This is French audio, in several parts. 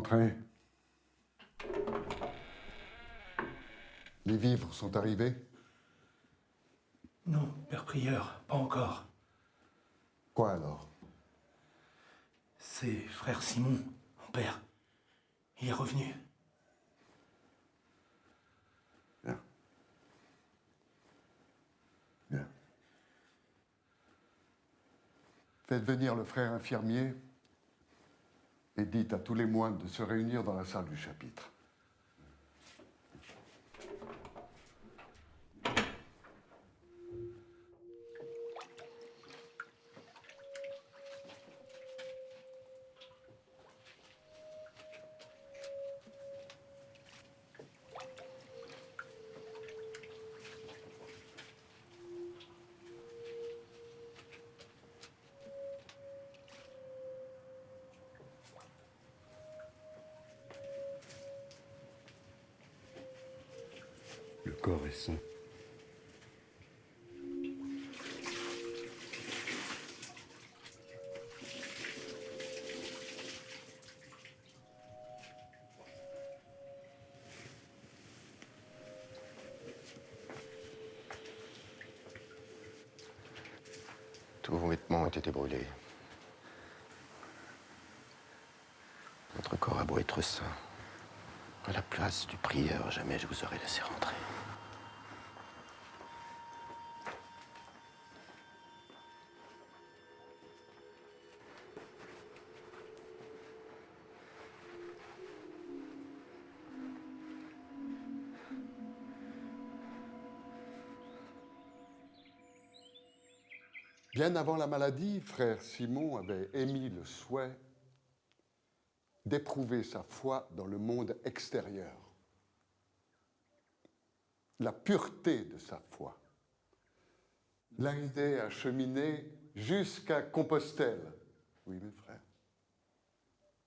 Entrez. Les vivres sont arrivés? Non, Père Prieur, pas encore. Quoi alors? C'est frère Simon, mon père. Il est revenu. Bien. Bien. Faites venir le frère infirmier et dites à tous les moines de se réunir dans la salle du chapitre. Le corps est sain. Tous vos vêtements ont été brûlés. Votre corps a beau être sain. À la place du prieur, jamais je vous aurais laissé rentrer. Bien avant la maladie, frère Simon avait émis le souhait d'éprouver sa foi dans le monde extérieur. La pureté de sa foi l'a aidé à cheminer jusqu'à Compostelle. Oui, mes frères.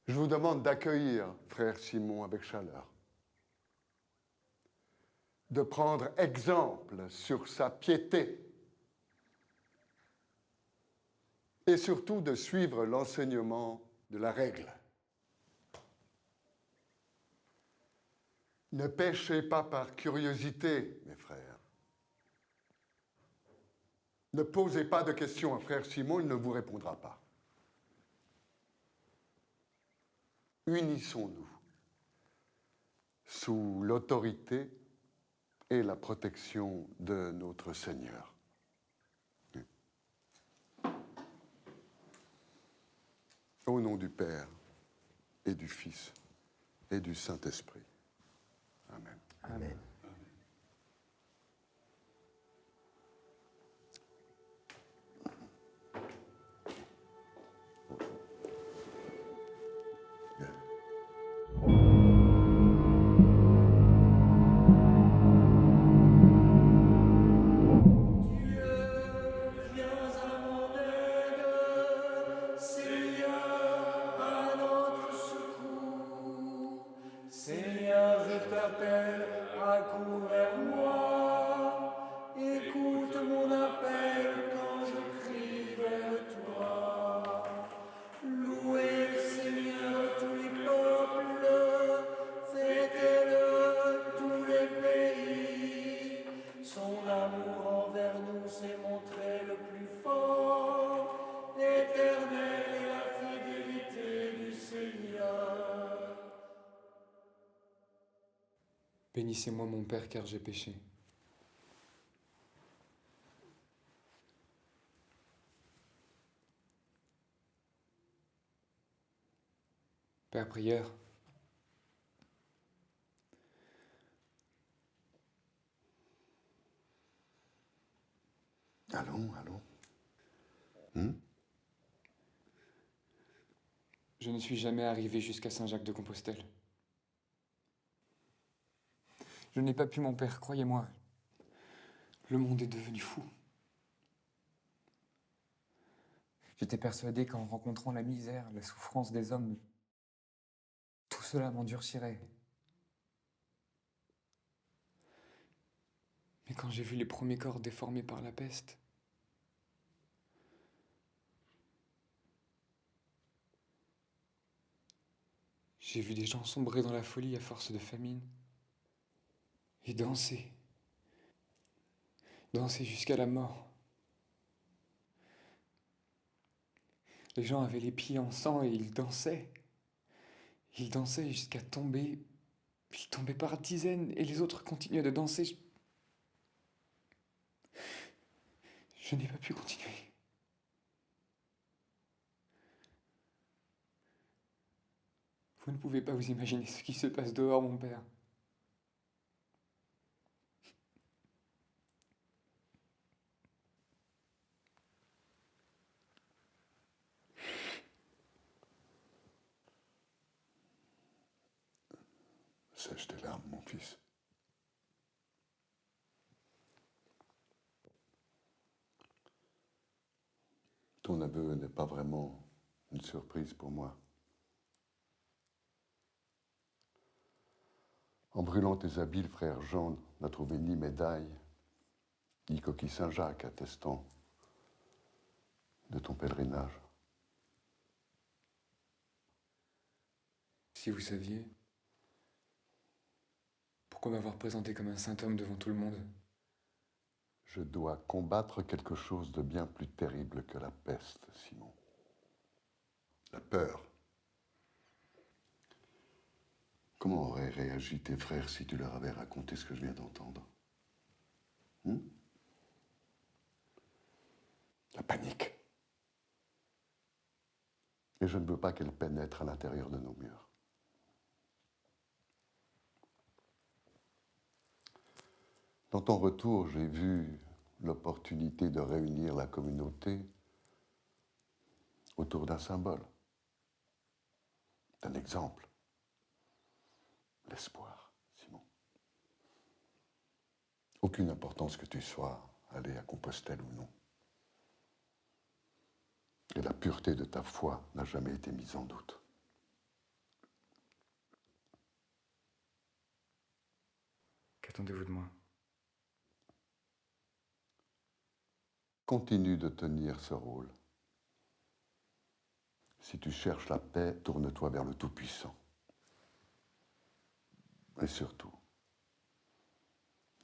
Je vous demande d'accueillir frère Simon avec chaleur, de prendre exemple sur sa piété et surtout de suivre l'enseignement de la règle. Ne péchez pas par curiosité, mes frères. Ne posez pas de questions à frère Simon, il ne vous répondra pas. Unissons-nous sous l'autorité et la protection de notre Seigneur. Au nom du Père et du Fils et du Saint-Esprit. Amen. Amen. Seigneur, je t'appelle, accours vers moi. Écoute mon appel quand je crie vers toi. Louez le Seigneur tous les peuples, fêtez-le tous les pays. Son amour envers nous s'est montré le plus fort. Éternelle est la fidélité du Seigneur. Bénissez-moi mon Père, car j'ai péché. Père Prieur, Allons. je ne suis jamais arrivé jusqu'à Saint-Jacques-de-Compostelle. Je n'ai pas pu, mon Père, croyez-moi. Le monde est devenu fou. J'étais persuadé qu'en rencontrant la misère, la souffrance des hommes, tout cela m'endurcirait. Mais quand j'ai vu les premiers corps déformés par la peste, J'ai vu des gens sombrer dans la folie à force de famine. Et danser. Danser jusqu'à la mort. Les gens avaient les pieds en sang et ils dansaient. Ils dansaient jusqu'à tomber. Ils tombaient par dizaines et les autres continuaient de danser. Je n'ai pas pu continuer. Vous ne pouvez pas vous imaginer ce qui se passe dehors, mon père. Sèche tes larmes, mon fils. Ton aveu n'est pas vraiment une surprise pour moi. En brûlant tes habits, le frère Jean n'a trouvé ni médaille, ni coquille Saint-Jacques attestant de ton pèlerinage. Si vous saviez, pourquoi m'avoir présenté comme un saint homme devant tout le monde? Je dois combattre quelque chose de bien plus terrible que la peste, Simon. La peur. Comment auraient réagi tes frères si tu leur avais raconté ce que je viens d'entendre? La panique. Et je ne veux pas qu'elle pénètre à l'intérieur de nos murs. Dans ton retour, j'ai vu l'opportunité de réunir la communauté autour d'un symbole, d'un exemple. L'espoir, Simon. Aucune importance que tu sois allé à Compostelle ou non. Et la pureté de ta foi n'a jamais été mise en doute. Qu'attendez-vous de moi? Continue de tenir ce rôle. Si tu cherches la paix, tourne-toi vers le Tout-Puissant. Et surtout,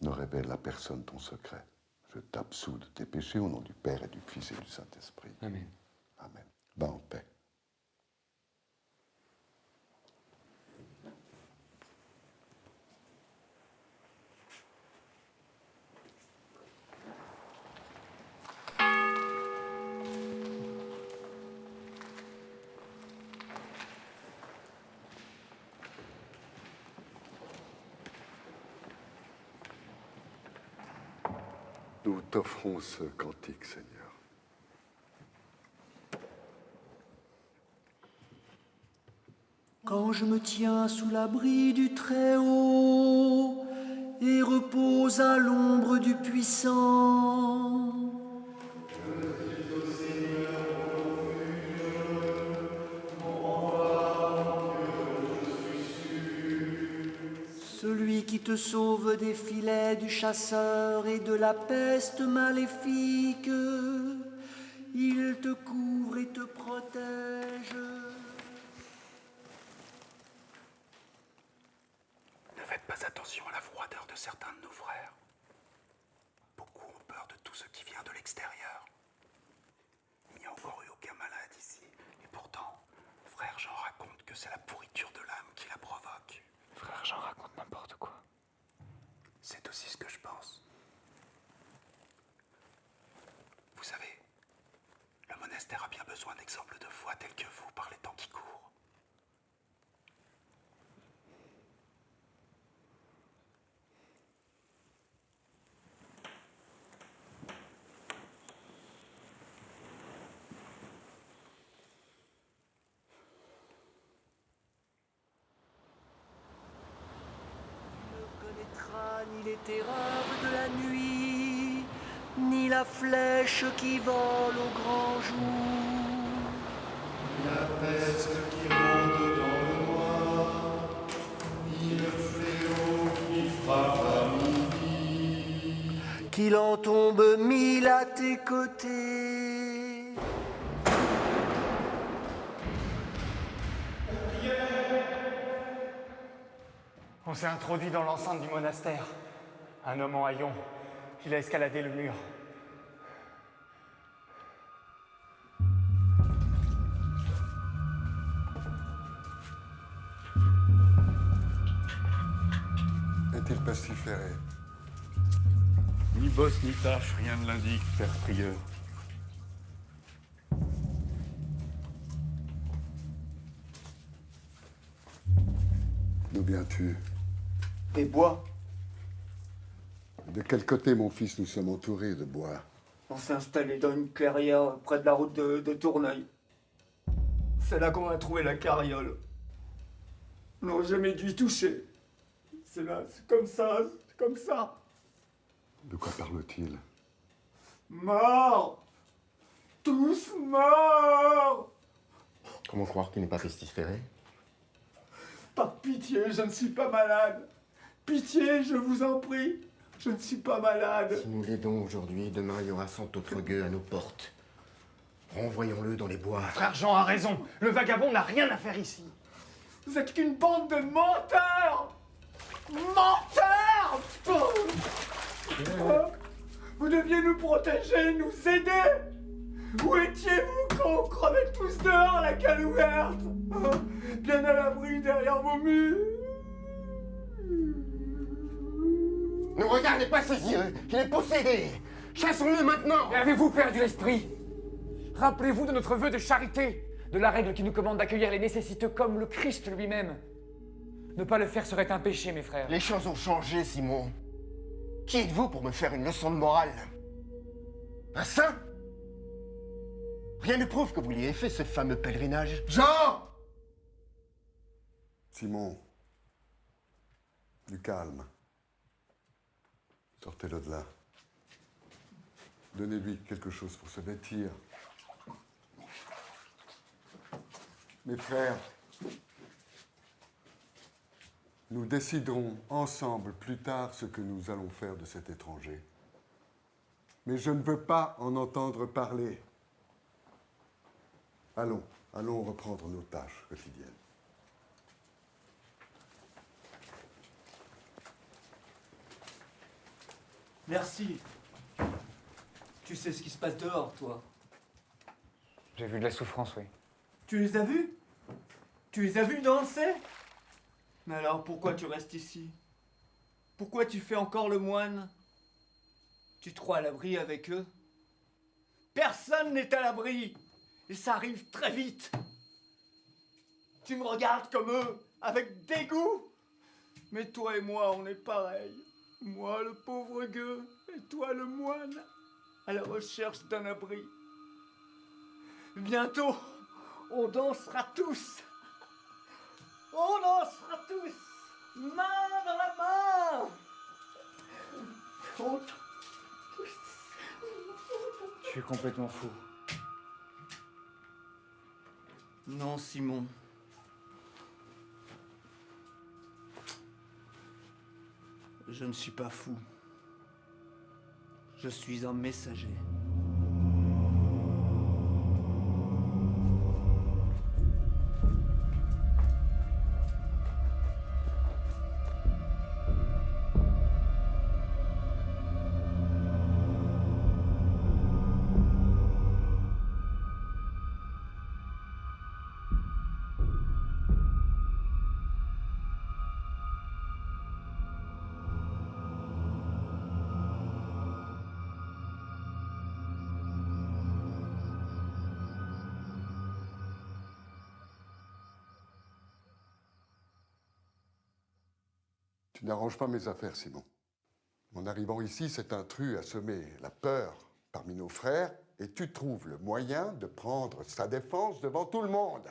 ne révèle à personne ton secret. Je t'absous de tes péchés au nom du Père et du Fils et du Saint-Esprit. Amen. Amen. Va en paix. Nous t'offrons ce cantique, Seigneur. Quand je me tiens sous l'abri du Très-Haut et repose à l'ombre du Puissant, celui qui te sauve des filets du chasseur et de la peste maléfique, il te couvre et te protège. Ne faites pas attention à la froideur de certains de nos frères. Beaucoup ont peur de tout ce qui vient de l'extérieur. Il n'y a encore eu aucun malade ici. Et pourtant, frère Jean raconte que c'est la pourriture de l'âme qui la provoque. Frère Jean raconte n'importe quoi. C'est aussi ce que je pense. Vous savez, le monastère a bien besoin d'exemples de foi tels que vous par les temps qui courent. Ni les terreurs de la nuit, ni la flèche qui vole au grand jour. La peste qui rôde dans le noir, ni le fléau qui frappe à midi. Qu'il en tombe mille à tes côtés. On s'est introduit dans l'enceinte du monastère. Un homme en haillons. Il a escaladé le mur. Est-il pestiféré? Ni bosse ni tâche, rien ne l'indique, père prieur. D'où viens-tu? Des bois. De quel côté, mon fils, nous sommes entourés de bois? On s'est installé dans une clairière près de la route de Tourneuil. C'est là qu'on a trouvé la carriole. On n'a jamais dû y toucher. C'est là, c'est comme ça, c'est comme ça. De quoi parle-t-il? Morts! Tous morts! Comment croire qu'il n'est pas pestiféré? Par pitié, je ne suis pas malade. Pitié, je vous en prie. Je ne suis pas malade. Si nous l'aidons aujourd'hui, demain il y aura 100 autres gueux à nos portes. Renvoyons-le dans les bois. Frère Jean a raison. Le vagabond n'a rien à faire ici. Vous êtes qu'une bande de menteurs! Menteurs! Vous deviez nous protéger, nous aider! Où étiez-vous quand on crevait tous dehors, la gueule ouverte? Bien à l'abri derrière vos murs! Ne regardez pas ces yeux, il est possédé. Chassons-le maintenant. Mais avez-vous perdu l'esprit? Rappelez-vous de notre vœu de charité, de la règle qui nous commande d'accueillir les nécessiteux comme le Christ lui-même. Ne pas le faire serait un péché, mes frères. Les choses ont changé, Simon. Qui êtes-vous pour me faire une leçon de morale? Un saint? Rien ne prouve que vous l'ayez fait, ce fameux pèlerinage. Jean! Simon, du calme. Sortez-le de là. Donnez-lui quelque chose pour se vêtir. Mes frères, nous déciderons ensemble plus tard ce que nous allons faire de cet étranger. Mais je ne veux pas en entendre parler. Allons reprendre nos tâches quotidiennes. Merci. Tu sais ce qui se passe dehors, toi. J'ai vu de la souffrance, oui. Tu les as vus? Tu les as vus danser? Mais alors pourquoi tu restes ici? Pourquoi tu fais encore le moine? Tu te crois à l'abri avec eux? Personne n'est à l'abri! Et ça arrive très vite! Tu me regardes comme eux, avec dégoût! Mais toi et moi, on est pareils. Moi, le pauvre gueux, et toi, le moine, à la recherche d'un abri. Bientôt, on dansera tous! On dansera tous! Main dans la main! On- Je suis complètement fou. Non, Simon. Je ne suis pas fou. Je suis un messager. Tu n'arranges pas mes affaires, Simon. En arrivant ici, cet intrus a semé la peur parmi nos frères et tu trouves le moyen de prendre sa défense devant tout le monde.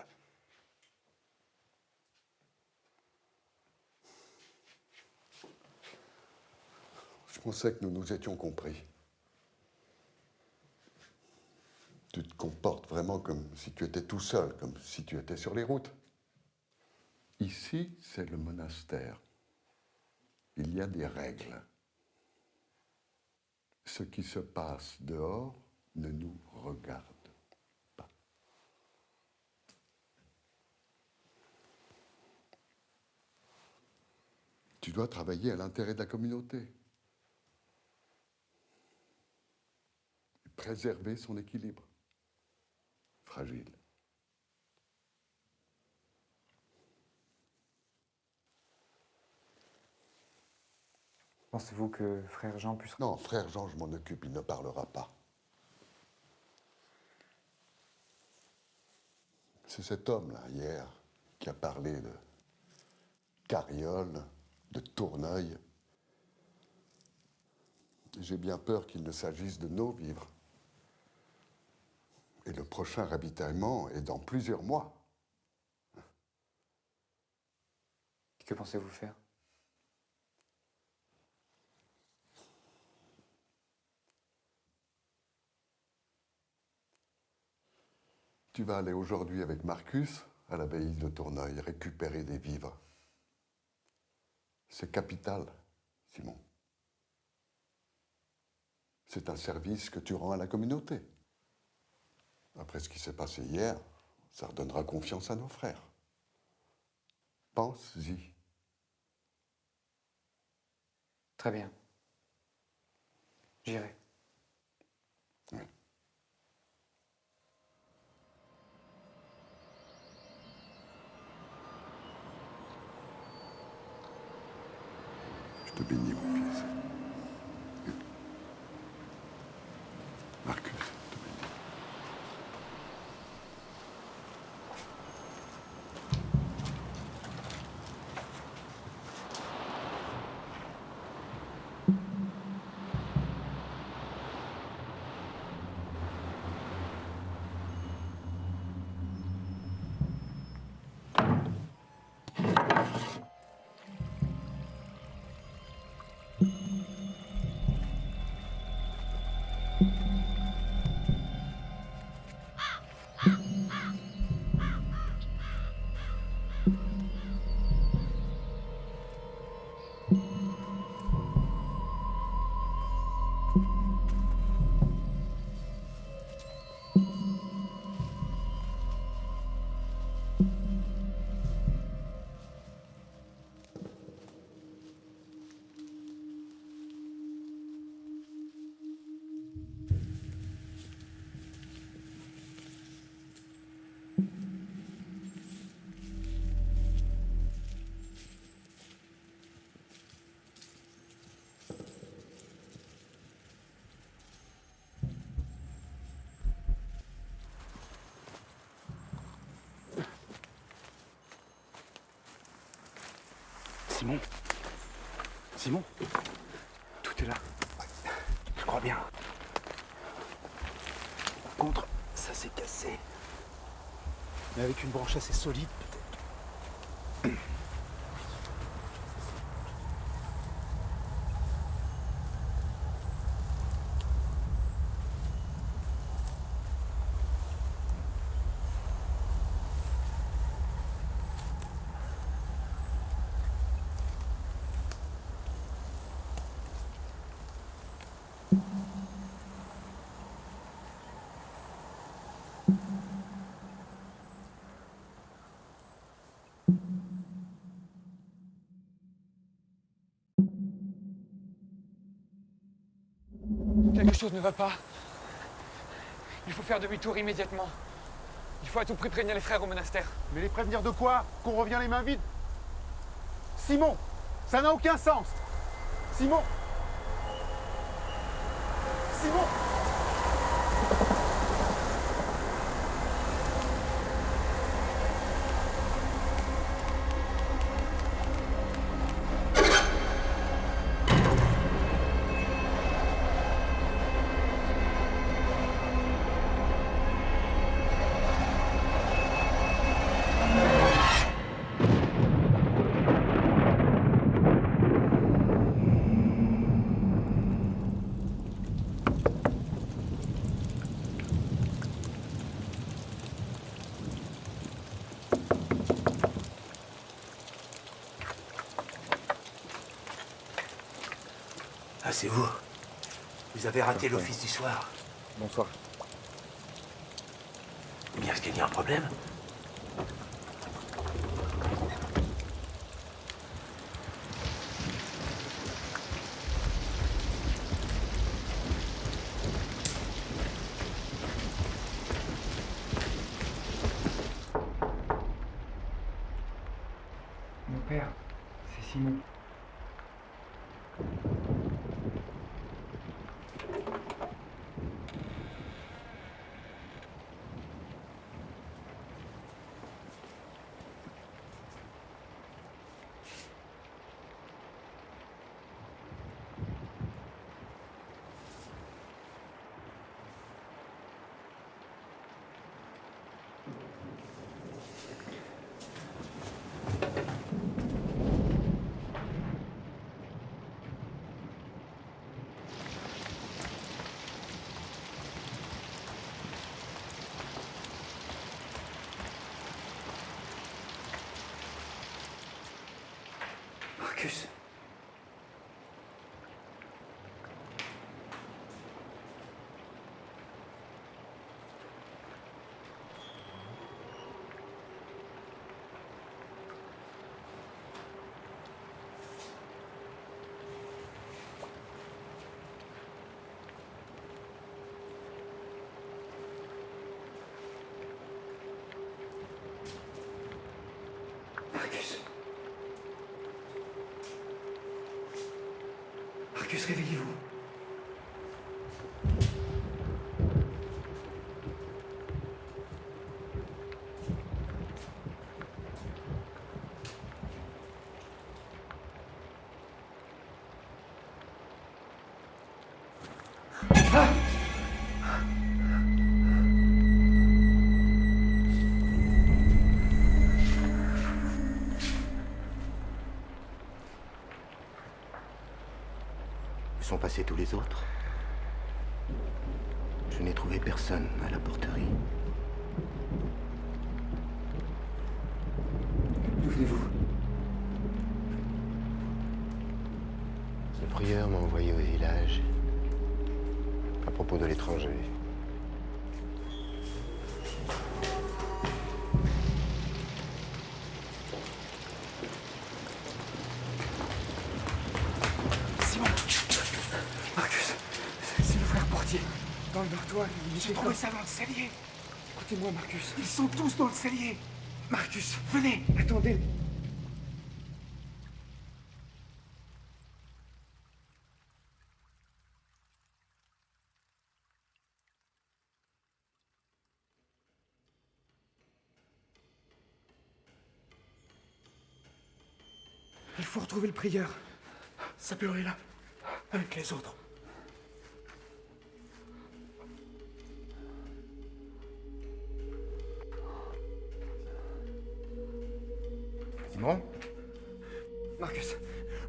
Je pensais que nous nous étions compris. Tu te comportes vraiment comme si tu étais tout seul, comme si tu étais sur les routes. Ici, c'est le monastère. Il y a des règles. Ce qui se passe dehors ne nous regarde pas. Tu dois travailler à l'intérêt de la communauté. Et préserver son équilibre. Fragile. Pensez-vous que frère Jean puisse... Non, frère Jean, je m'en occupe, il ne parlera pas. C'est cet homme-là, hier, qui a parlé de carriole, de tourneuil. J'ai bien peur qu'il ne s'agisse de nos vivres. Et le prochain ravitaillement est dans plusieurs mois. Que pensez-vous faire? Tu vas aller aujourd'hui avec Marcus à l'abbaye de Tourneuil récupérer des vivres. C'est capital, Simon. C'est un service que tu rends à la communauté. Après ce qui s'est passé hier, ça redonnera confiance à nos frères. Pense-y. Très bien. J'irai. Oui. Je te bénis, mon fils. Marcus, je te bénis. Simon? Simon? Tout est là. Je crois bien. Par contre, ça s'est cassé. Mais avec une branche assez solide, peut-être. Quelque chose ne va pas. Il faut faire demi-tour immédiatement. Il faut à tout prix prévenir les frères au monastère. Mais les prévenir de quoi? Qu'on revient les mains vides? Simon, ça n'a aucun sens. Simon. Simon. Ah, c'est vous. Vous avez raté l'office du soir. Bonsoir. Bien, est-ce qu'il y a un problème? Mon père, c'est Simon. Marcus. Marcus. Marcus, réveillez-vous. Où sont passés tous les autres? Je n'ai trouvé personne à la porterie. D'où venez-vous? Le prieur m'a envoyé au village à propos de l'étranger. Marcus, c'est le frère portier. Dans le dortoir, J'ai trouvé ça dans le cellier. Écoutez-moi, Marcus. Ils sont tous dans le cellier. Marcus, Venez. attendez. Il faut retrouver le prieur. Ça peut aller là, avec les autres. Simon? Marcus,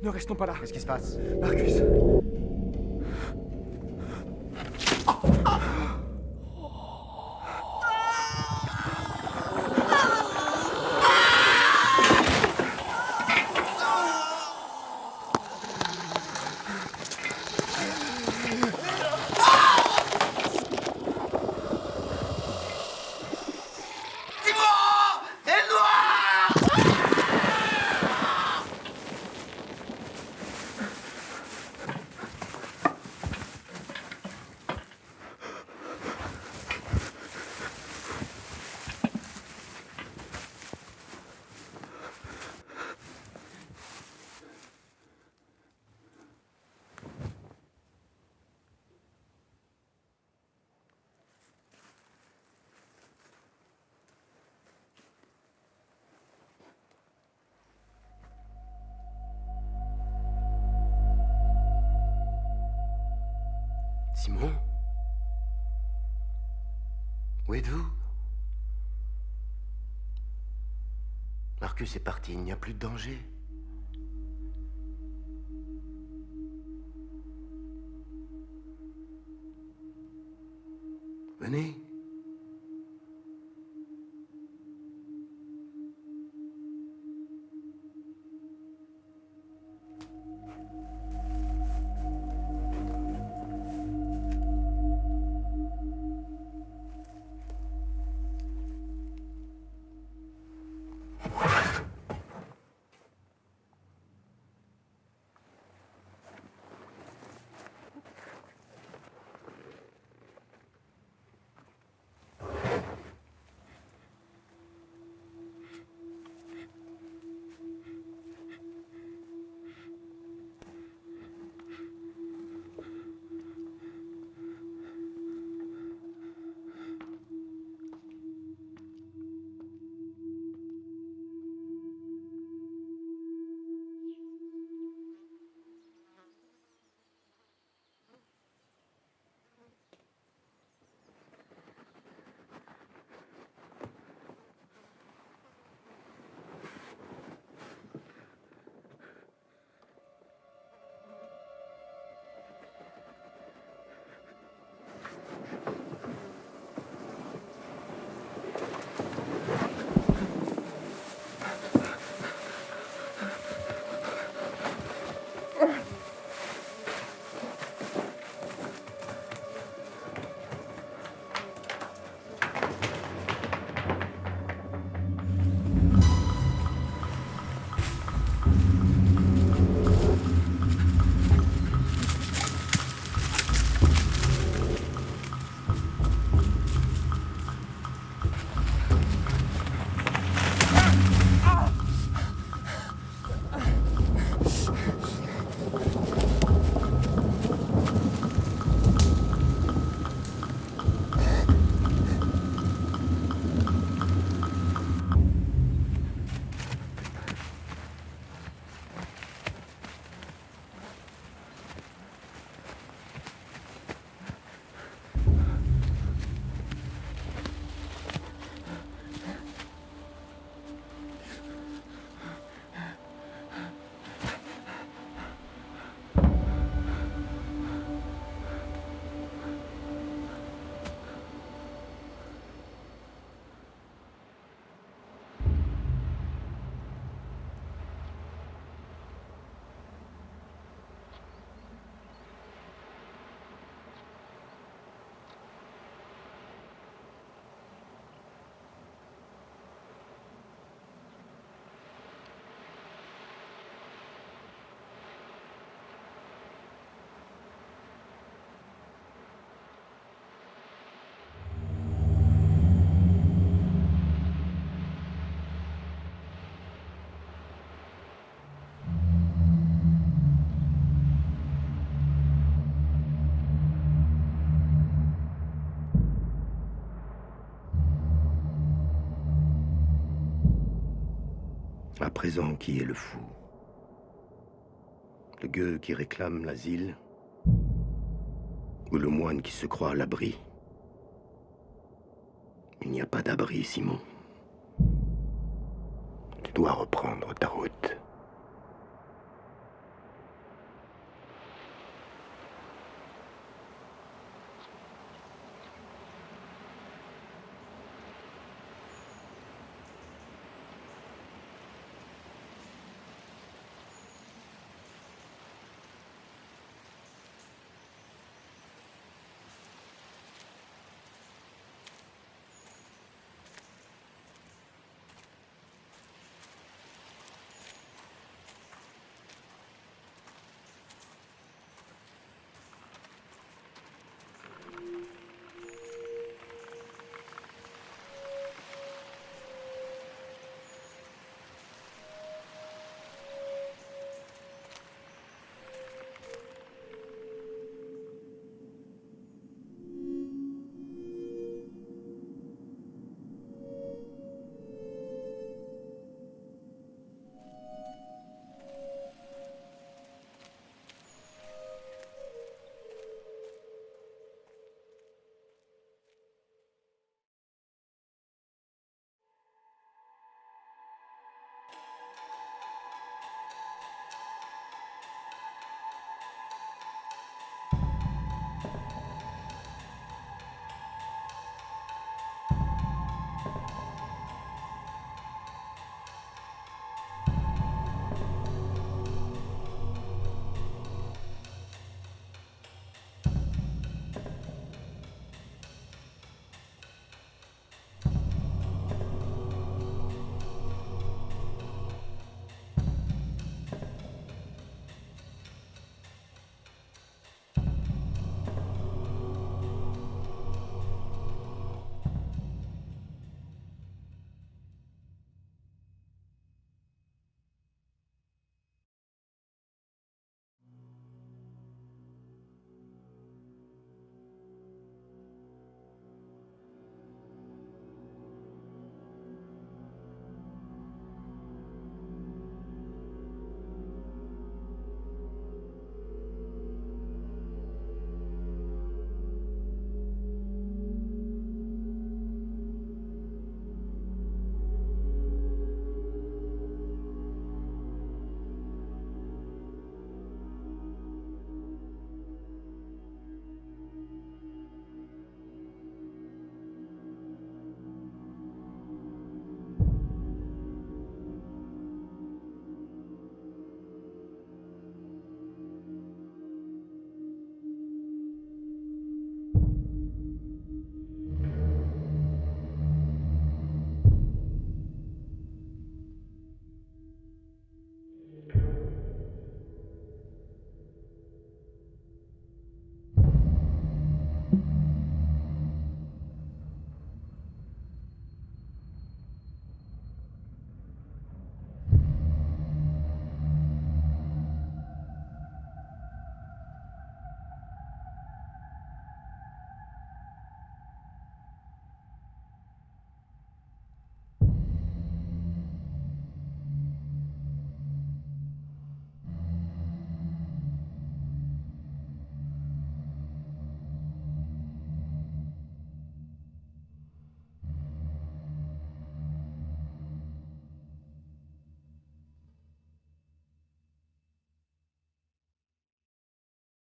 ne restons pas là. Qu'est-ce qui se passe? Marcus. Simon? Où êtes-vous? Marcus est parti, il n'y a plus de danger. Venez. À présent, qui est le fou? Le gueux qui réclame l'asile? Ou le moine qui se croit à l'abri? Il n'y a pas d'abri, Simon. Tu dois reprendre ta route.